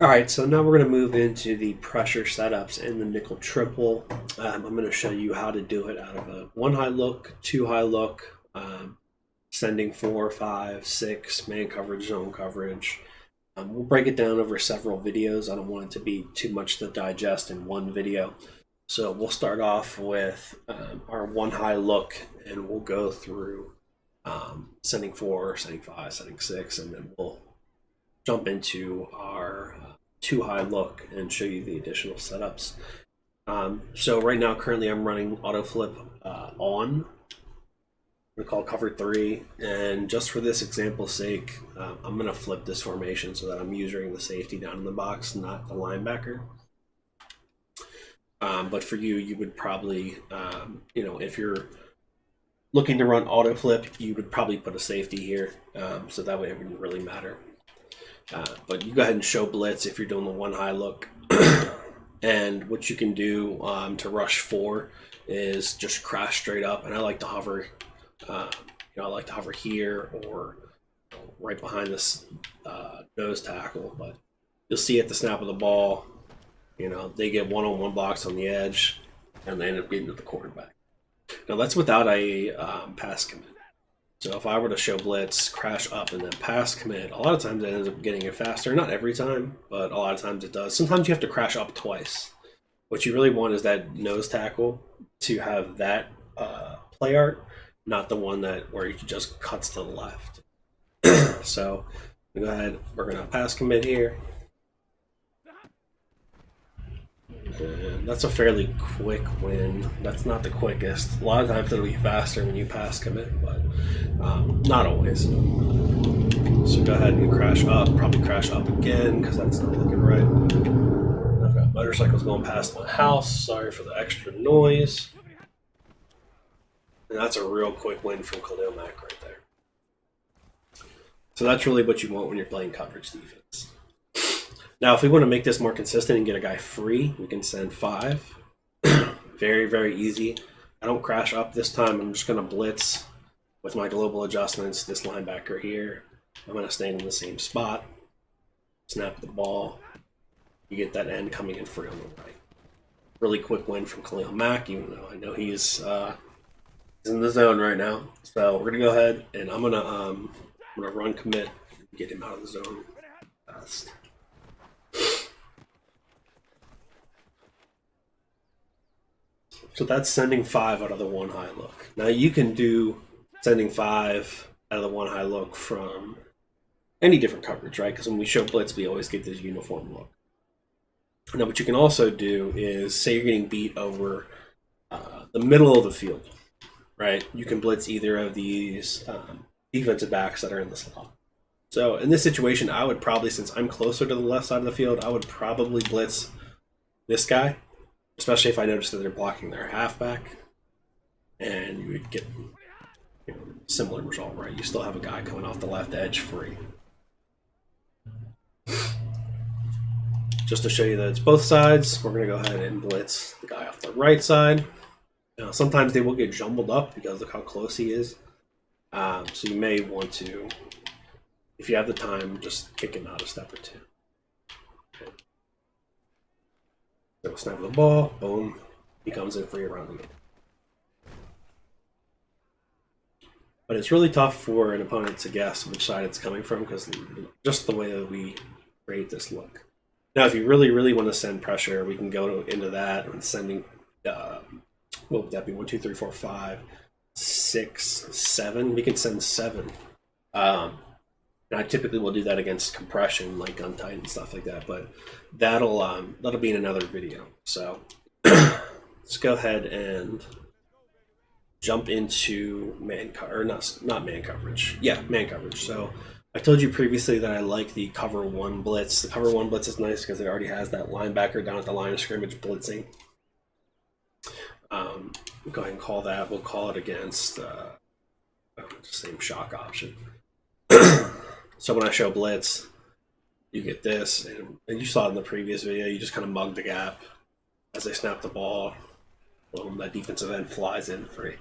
All right, so now we're going to move into the pressure setups in the nickel triple. I'm going to show you how to do it out of a one high look, two high look, sending four, five, six, man coverage, zone coverage. We'll break it down over several videos. I don't want it to be too much to digest in one video. So we'll start off with our one high look, and we'll go through sending four, sending five, sending six, and then we'll jump into our two high look and show you the additional setups. So right now, currently, I'm running auto flip on. I'm gonna call cover three, and just for this example's sake, I'm gonna flip this formation so that I'm using the safety down in the box, not the linebacker. But for you, you would probably, if you're looking to run auto flip, you would probably put a safety here, so that way it wouldn't really matter. But you go ahead and show blitz if you're doing the one high look. And what you can do to rush four is just crash straight up. And I like to hover, I like to hover here or right behind this nose tackle. But you'll see at the snap of the ball, they get one-on-one blocks on the edge, and they end up getting to the quarterback. Now that's without a pass commit. So if I were to show blitz, crash up, and then pass commit, a lot of times it ends up getting it faster. Not every time, but a lot of times it does. Sometimes you have to crash up twice. What you really want is that nose tackle to have that play art, not the one where he just cuts to the left. So go ahead. We're going to pass commit here. And that's a fairly quick win. That's not the quickest. A lot of times it'll be faster when you pass commit, but not always. So go ahead and crash up. Probably crash up again because that's not looking right. I've got motorcycles going past my house. Sorry for the extra noise. And that's a real quick win from Khalil Mack right there. So that's really what you want when you're playing coverage defense. Now, if we want to make this more consistent and get a guy free, we can send five. Very, very easy. I don't crash up this time. I'm just going to blitz with my global adjustments. This linebacker here. I'm going to stand in the same spot. Snap the ball. You get that end coming in free on the right. Really quick win from Khalil Mack, even though I know he's in the zone right now. So we're going to go ahead, and I'm going to run commit and get him out of the zone fast. So that's sending five out of the one high look. Now you can do sending five out of the one high look from any different coverage, right? Because when we show blitz, we always get this uniform look. Now what you can also do is say you're getting beat over the middle of the field, right? You can blitz either of these defensive backs that are in the slot. So in this situation, I would probably, since I'm closer to the left side of the field, I would probably blitz this guy. Especially if I notice that they're blocking their halfback, and you would get similar result, right? You still have a guy coming off the left edge free. Just to show you that it's both sides, we're going to go ahead and blitz the guy off the right side. Now, sometimes they will get jumbled up because look how close he is. So you may want to, if you have the time, just kick him out a step or two. Okay. So snap the ball, boom, he comes in free around the game. But it's really tough for an opponent to guess which side it's coming from because just the way that we create this look. Now, if you really, really want to send pressure, we can go into that and sending, what would that be? 1, 2, 3, 4, 5, 6, 7. We can send 7. And I typically will do that against compression, like gun tight and stuff like that. But that'll be in another video. So let's go ahead and jump into not man coverage. Yeah, man coverage. So I told you previously that I like the cover one blitz. The cover one blitz is nice because it already has that linebacker down at the line of scrimmage blitzing. Go ahead and call that. We'll call it against the same shock option. So when I show blitz, you get this, and you saw it in the previous video, you just kind of mug the gap as they snap the ball. Boom, that defensive end flies in free.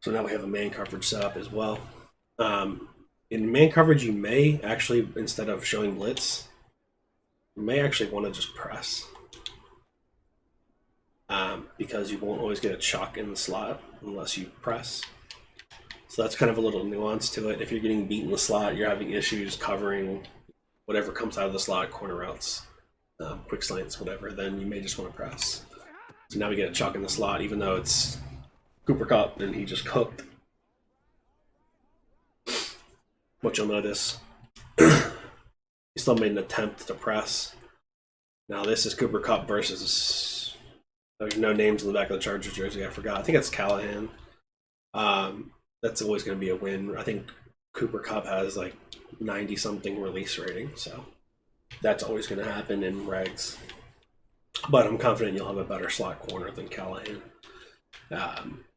So now we have a man coverage set up as well. In man coverage, you may actually, instead of showing blitz, you may actually want to just press. Because you won't always get a chalk in the slot unless you press. So that's kind of a little nuance to it. If you're getting beat in the slot, you're having issues covering whatever comes out of the slot, corner routes, quick slants, whatever, then you may just want to press. So now we get a chalk in the slot, even though it's Cooper Kupp and he just cooked. What you'll notice, he still made an attempt to press. Now this is Cooper Kupp versus, there's no names on the back of the Chargers jersey, I forgot. I think it's Callahan. That's always going to be a win. I think Cooper Kupp has like 90 something release rating, so that's always going to happen in regs. But I'm confident you'll have a better slot corner than Callahan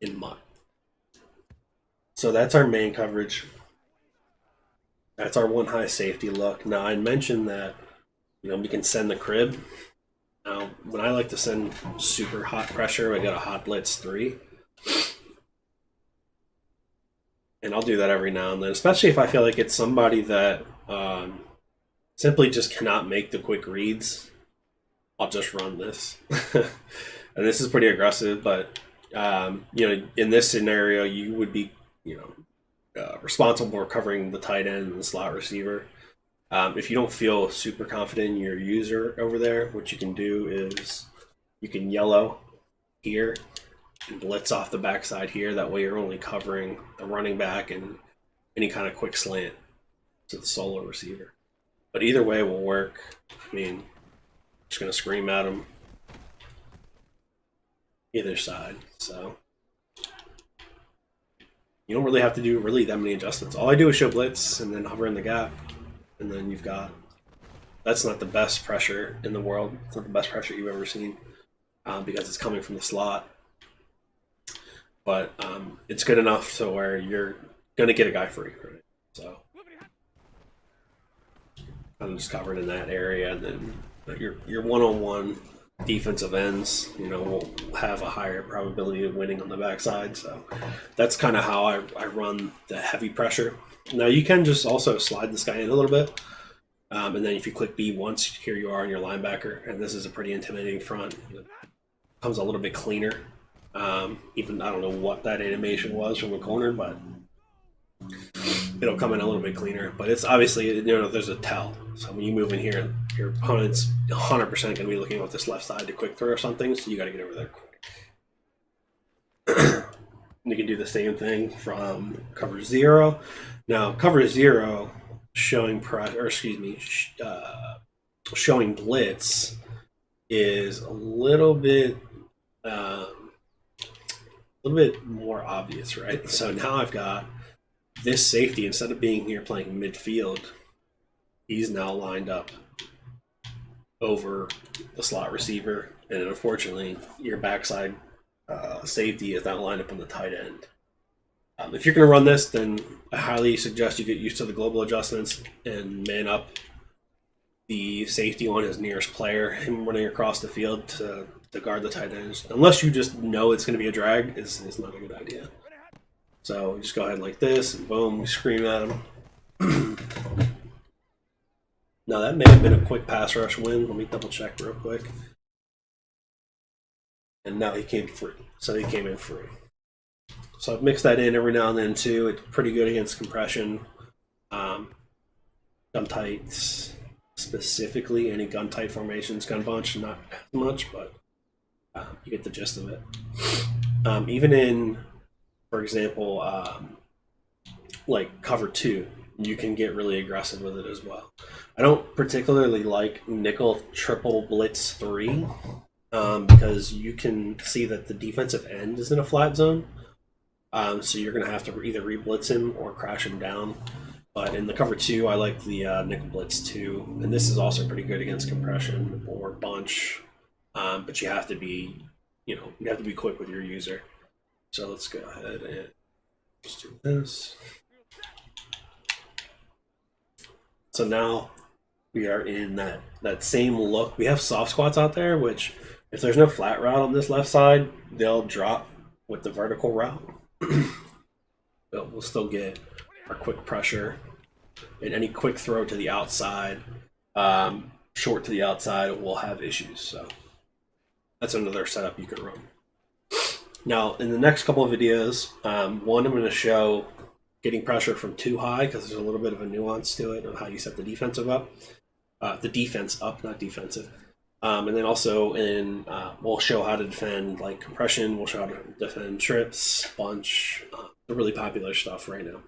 in MUT. So that's our main coverage. That's our one high safety look. Now I mentioned that we can send the crib. Now when I like to send super hot pressure, I got a hot blitz 3. And I'll do that every now and then, especially if I feel like it's somebody that simply just cannot make the quick reads. I'll just run this. And this is pretty aggressive, but in this scenario, you would be, responsible for covering the tight end and the slot receiver. If you don't feel super confident in your user over there, what you can do is you can yellow here and blitz off the backside here. That way you're only covering the running back and any kind of quick slant to the solo receiver. But either way will work. I mean, just going to scream at him either side. So you don't really have to do that many adjustments. All I do is show blitz and then hover in the gap. And then you've got, that's not the best pressure in the world. It's not the best pressure you've ever seen because it's coming from the slot. But it's good enough to where you're going to get a guy free, right? So I'm just covered in that area, and then your one-on-one defensive ends, will have a higher probability of winning on the backside. So that's kind of how I run the heavy pressure. Now you can just also slide this guy in a little bit, and then if you click B once, here you are on your linebacker, and this is a pretty intimidating front. It comes a little bit cleaner. Even I don't know what that animation was from the corner, but it'll come in a little bit cleaner. But it's obviously, there's a tell. So when you move in here, your opponent's 100% going to be looking with this left side to quick throw or something, so you got to get over there quick. You can do the same thing from cover 0. Now, cover 0 showing showing blitz is a little bit more obvious, right? So now I've got this safety, instead of being here playing midfield, he's now lined up over the slot receiver, and unfortunately, your backside safety is now lined up on the tight end. If you're going to run this, then I highly suggest you get used to the global adjustments and man up the safety on his nearest player, him running across the field to guard the tight ends. Unless you just know it's going to be a drag, it's not a good idea. So just go ahead like this, and boom, we scream at him. Now that may have been a quick pass rush win. Let me double check real quick. And now he came free. So he came in free. So I've mixed that in every now and then too. It's pretty good against compression. Gun tights specifically, any gun tight formations, gun bunch, not as much, but you get the gist of it. Even in, for example, like cover 2, you can get really aggressive with it as well. I don't particularly like nickel triple blitz 3 because you can see that the defensive end is in a flat zone. So you're going to have to either re-blitz him or crash him down. But in the cover 2, I like the nickel blitz 2, and this is also pretty good against compression or bunch. But you have to be, you have to be quick with your user. So let's go ahead and just do this. So now we are in that same look. We have soft squats out there, which if there's no flat route on this left side, they'll drop with the vertical route. But we'll still get our quick pressure and any quick throw to the outside, short to the outside, will have issues. So that's another setup you can run. Now, in the next couple of videos, one, I'm going to show getting pressure from too high, because there's a little bit of a nuance to it of how you set the defensive up. The defense up, not defensive. And then also we'll show how to defend like compression. We'll show how to defend trips, bunch, the really popular stuff right now.